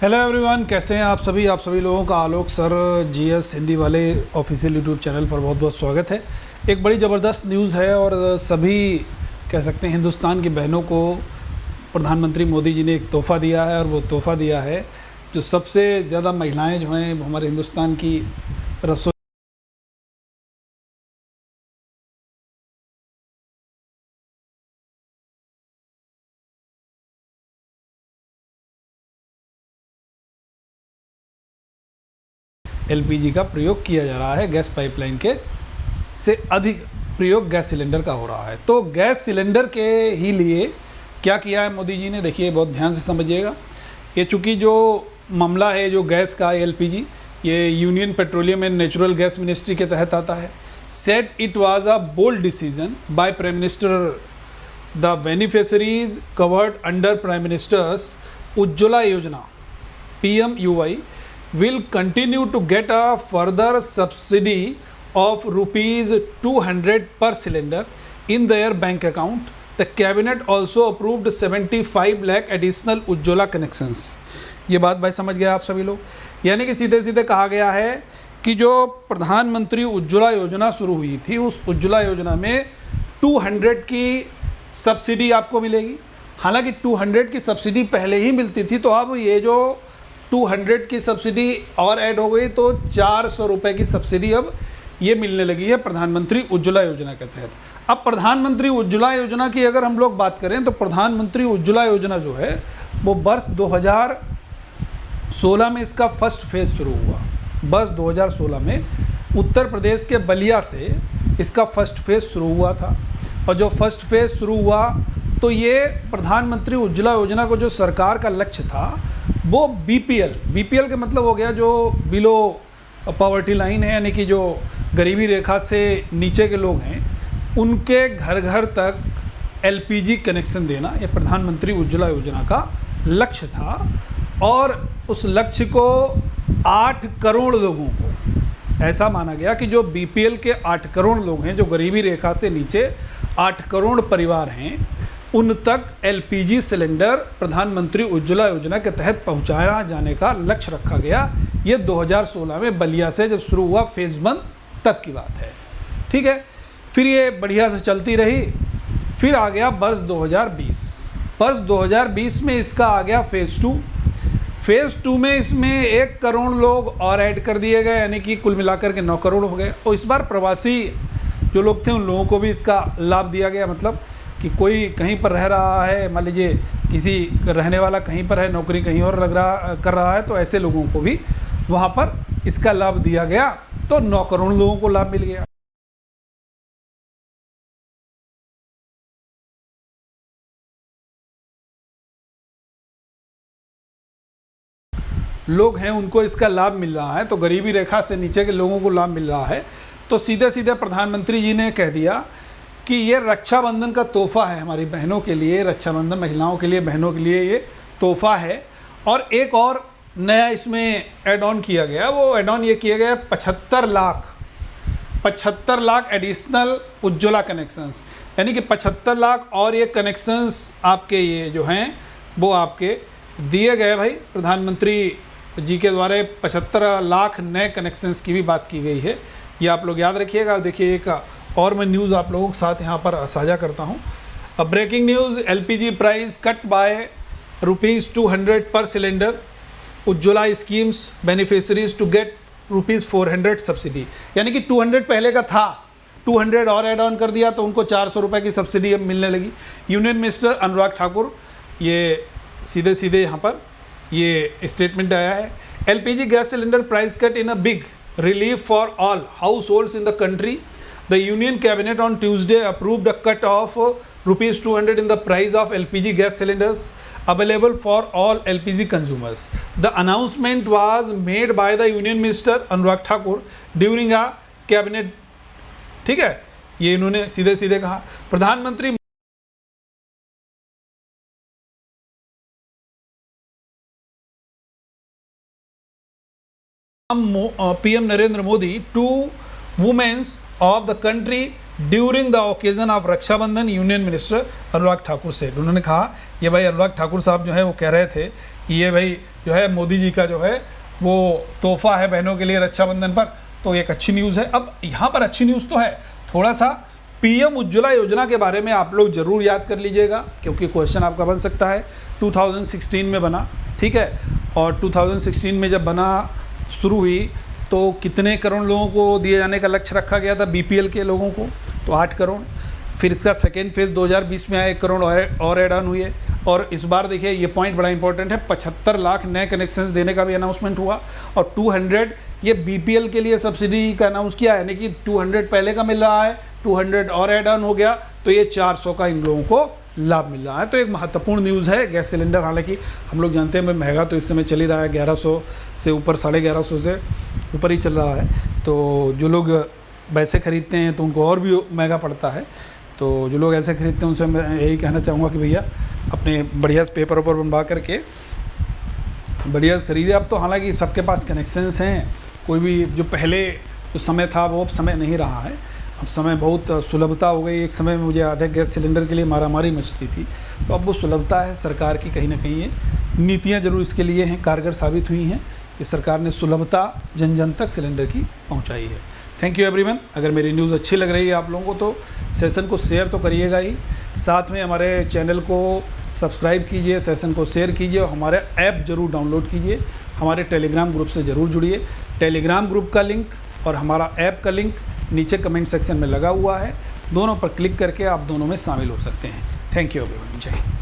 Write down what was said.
Hello everyone, कैसे हैं आप सभी लोगों का आलोक सर जीएस हिंदी वाले ऑफिशियल यूट्यूब चैनल पर बहुत बहुत स्वागत है। एक बड़ी ज़बरदस्त न्यूज़ है और सभी कह सकते हैं हिंदुस्तान की बहनों को प्रधानमंत्री मोदी जी ने एक तोहफ़ा दिया है और वो तोहफ़ा दिया है जो सबसे ज़्यादा महिलाएं जो हैं हमारे हिंदुस्तान की रसोई एलपीजी का प्रयोग किया जा रहा है। गैस पाइपलाइन के से अधिक प्रयोग गैस सिलेंडर का हो रहा है। तो गैस सिलेंडर के ही लिए क्या किया है मोदी जी ने, देखिए बहुत ध्यान से समझिएगा। ये चूँकि जो मामला है जो गैस का एलपीजी, ये union petroleum and natural gas ministry के तहत आता है। Said it was a bold decision by prime minister the beneficiaries covered under prime minister's Ujjwala योजना PMUY will continue to get a further subsidy of rupees 200 per cylinder in their bank account. The cabinet also approved 75 lakh additional Ujjwala connections. ये बात भाई समझ गया आप सभी लोग, यानी कि सीधे सीधे कहा गया है कि जो प्रधानमंत्री उज्ज्वला योजना शुरू हुई थी उस उज्ज्वला योजना में 200 की सब्सिडी आपको मिलेगी। हालांकि 200 की सब्सिडी पहले ही मिलती थी, तो अब ये जो 200 की सब्सिडी और ऐड हो गई तो 400 रुपये की सब्सिडी अब ये मिलने लगी है प्रधानमंत्री उज्ज्वला योजना के तहत। अब प्रधानमंत्री उज्ज्वला योजना की अगर हम लोग बात करें तो प्रधानमंत्री उज्ज्वला योजना जो है वो वर्ष 2016 में इसका फर्स्ट फेज़ शुरू हुआ। वर्ष 2016 में उत्तर प्रदेश के बलिया से इसका फर्स्ट फेज़ शुरू हुआ था। और जो फर्स्ट फेज़ शुरू हुआ तो ये प्रधानमंत्री उज्ज्वला योजना को जो सरकार का लक्ष्य था वो बीपीएल का मतलब हो गया जो बिलो पॉवर्टी लाइन है, यानी कि जो गरीबी रेखा से नीचे के लोग हैं उनके घर घर तक एलपीजी कनेक्शन देना, ये प्रधानमंत्री उज्ज्वला योजना का लक्ष्य था। और उस लक्ष्य को 8 करोड़ लोगों को ऐसा माना गया कि जो बीपीएल के 8 करोड़ लोग हैं, जो गरीबी रेखा से नीचे 8 करोड़ परिवार हैं, उन तक एलपीजी सिलेंडर प्रधानमंत्री उज्ज्वला योजना के तहत पहुंचाया जाने का लक्ष्य रखा गया। ये 2016 में बलिया से जब शुरू हुआ फेज़ 1 तक की बात है, ठीक है। फिर ये बढ़िया से चलती रही, फिर आ गया वर्ष 2020। वर्ष 2020 में इसका आ गया फेज़ 2। फेज़ 2 में इसमें 1 करोड़ लोग और ऐड कर दिए गए, यानी कि कुल मिलाकर के 9 करोड़ हो गए। और इस बार प्रवासी जो लोग थे उन लोगों को भी इसका लाभ दिया गया। मतलब कि कोई कहीं पर रह रहा है, मान लीजिए किसी रहने वाला कहीं पर है, नौकरी कहीं और कर रहा है, तो ऐसे लोगों को भी वहाँ पर इसका लाभ दिया गया। तो 9 करोड़ लोगों को लाभ मिल गया। लोग हैं उनको इसका लाभ मिल रहा है, तो गरीबी रेखा से नीचे के लोगों को लाभ मिल रहा है। तो सीधे सीधे प्रधानमंत्री जी ने कह दिया कि ये रक्षाबंधन का तोहफ़ा है हमारी बहनों के लिए, रक्षाबंधन महिलाओं के लिए, बहनों के लिए ये तोहफ़ा है। और एक और नया इसमें ऐड ऑन किया गया, वो ऐड ऑन ये किया गया 75 लाख एडिशनल उज्ज्वला कनेक्शंस, यानी कि 75 लाख और ये कनेक्शंस आपके ये जो हैं वो आपके दिए गए भाई। प्रधानमंत्री जी के द्वारा 75 लाख नए कनेक्शंस की भी बात की गई है, ये आप लोग याद रखिएगा। देखिए एक और मैं न्यूज़ आप लोगों के साथ यहाँ पर साझा करता हूँ। Breaking news, LPG price cut by ₹200 per cylinder, Ujjwala schemes beneficiaries to get ₹400 subsidy. यानी कि 200 पहले का था, 200 और ऐड ऑन कर दिया तो उनको 400 रुपये की सब्सिडी अब मिलने लगी। यूनियन मिनिस्टर अनुराग ठाकुर, ये सीधे सीधे यहाँ पर ये स्टेटमेंट आया है। LPG gas cylinder price cut in a big relief for all house holds in the country. The Union Cabinet on Tuesday approved a cut of ₹200 in the price of LPG gas cylinders available for all LPG consumers. The announcement was made by the Union Minister Anurag Thakur during a cabinet, ठीक है, ये इन्होंने सीधे सीधे कहा। प्रधानमंत्री PM Narendra Modi to women of the country during the occasion of Raksha Bandhan union minister Anurag Thakur से। उन्होंने कहा ये भाई अनुराग ठाकुर साहब जो है वो कह रहे थे कि ये भाई जो है मोदी जी का जो है वो तोहफा है बहनों के लिए रक्षाबंधन पर, तो एक अच्छी न्यूज़ है। अब यहाँ पर अच्छी न्यूज़ तो है, थोड़ा सा पीएम उज्ज्वला योजना के बारे में आप लोग ज़रूर याद कर लीजिएगा, क्योंकि क्वेश्चन आपका बन सकता है। 2016 में बना, ठीक है, और 2016 में जब बना शुरू हुई तो कितने करोड़ लोगों को दिए जाने का लक्ष्य रखा गया था बीपीएल के लोगों को, तो 8 करोड़। फिर इसका सेकेंड फेज़ 2020 में आया 1 करोड़ और ऐड ऑन हुए, और इस बार देखिए ये पॉइंट बड़ा इंपॉर्टेंट है, 75 लाख नए कनेक्शंस देने का भी अनाउंसमेंट हुआ, और 200 ये बीपीएल के लिए सब्सिडी का अनाउंस किया, यानी कि 200 पहले का मिल रहा है, 200 और ऐड ऑन हो गया, तो ये 400 का इन लोगों को लाभ मिल रहा है। तो एक महत्वपूर्ण न्यूज़ है। गैस सिलेंडर हालांकि हम लोग जानते हैं महंगा तो इस समय चल ही रहा है, 1100 से ऊपर, 1150 से ऊपर ही चल रहा है। तो जो लोग वैसे ख़रीदते हैं तो उनको और भी महंगा पड़ता है। तो जो लोग ऐसे ख़रीदते हैं उनसे मैं यही कहना चाहूँगा कि भैया अपने बढ़िया से पेपर वेपर बनवा करके बढ़िया से खरीदे। अब तो हालांकि सबके पास कनेक्शंस हैं, कोई भी जो पहले जो समय था वो अब समय नहीं रहा है, अब समय बहुत सुलभता हो गई। एक समय में मुझे आधे गैस सिलेंडर के लिए मारामारी मचती थी, तो अब वो सुलभता है। सरकार की कहीं ना कहीं ये नीतियाँ जरूर इसके लिए हैं, कारगर साबित हुई हैं कि सरकार ने सुलभता जन जन तक सिलेंडर की पहुँचाई है। Thank you everyone. अगर मेरी न्यूज़ अच्छी लग रही है आप लोगों को तो सेशन को शेयर तो करिएगा ही, साथ में हमारे चैनल को सब्सक्राइब कीजिए, सेशन को शेयर कीजिए, और हमारे ऐप ज़रूर डाउनलोड कीजिए। हमारे टेलीग्राम ग्रुप से ज़रूर जुड़िए। टेलीग्राम ग्रुप का लिंक और हमारा ऐप का लिंक नीचे कमेंट सेक्शन में लगा हुआ है, दोनों पर क्लिक करके आप दोनों में शामिल हो सकते हैं। Thank you everyone. जय हिंद।